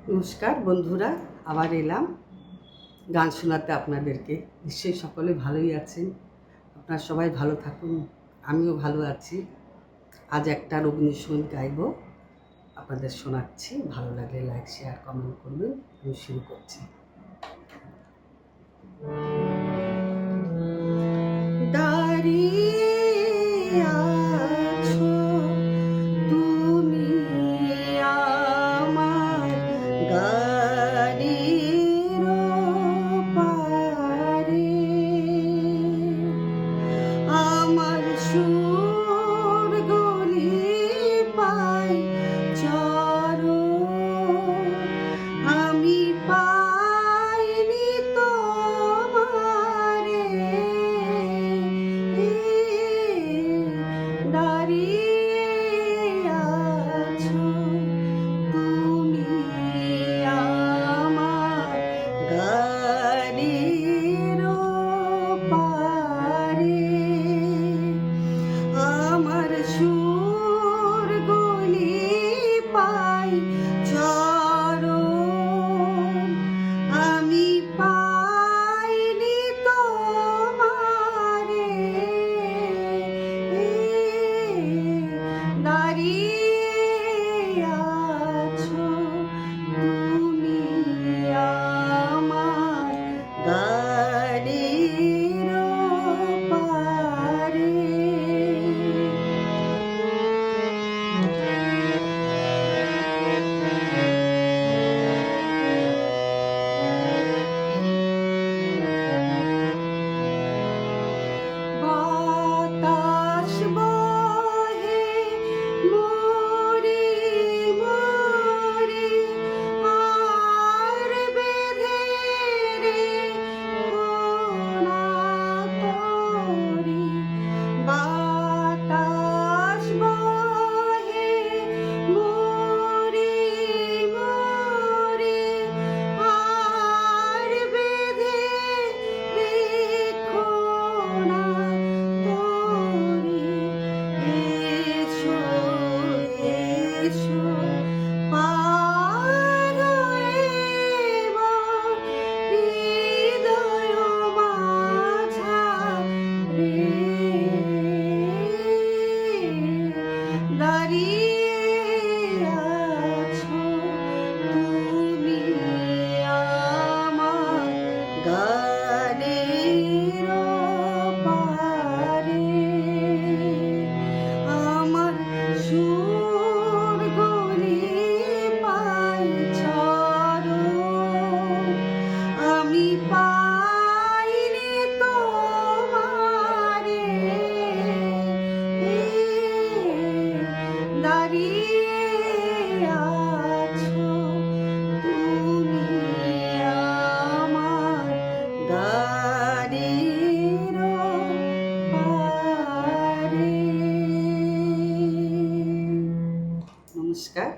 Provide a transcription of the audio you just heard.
নমস্কার বন্ধুরা, আবার এলাম গান শোনাতে আপনাদেরকে। নিশ্চয়ই সকলে ভালোই আছেন। আপনারা সবাই ভালো থাকুন, আমিও ভালো আছি। আজ একটা রবীন্দ্রসঙ্গীত গাইব, আপনাদের শোনাচ্ছি। ভালো লাগলে লাইক, শেয়ার, কমেন্ট করবেন। আমি শুরু করছি। দাঁড়িয়ে আছো তুমি আমার গাড়ির পারে, আমার সুর গলি পাই চরণ, আমি পাইনি তোমারে। দাঁড়িয়ে আছো তুমি আমার গাড়ির পারে, আমার সুর গলি পাই চরণ, আমি পাইনি তোমারে। দাঁড়িয়ে আছো তুমি আমার গাড়ির পারে। বাতাস বহে মরি মরি, আর বেঁধে রেখো না তরি। বাতাস বহে মরি মরি, আর বেঁধে রেখো না তরি। এসো এসো পার এবার হৃদয় মাঝারে। দাঁড়িয়ে আছো তুমি আমার গানের পারে, আমার সুর গলি পাই চরণ, আমি পাইনি তোমারে। দাঁড়িয়ে আছো তুমি আমার গাড়ির পারে। নমস্কার।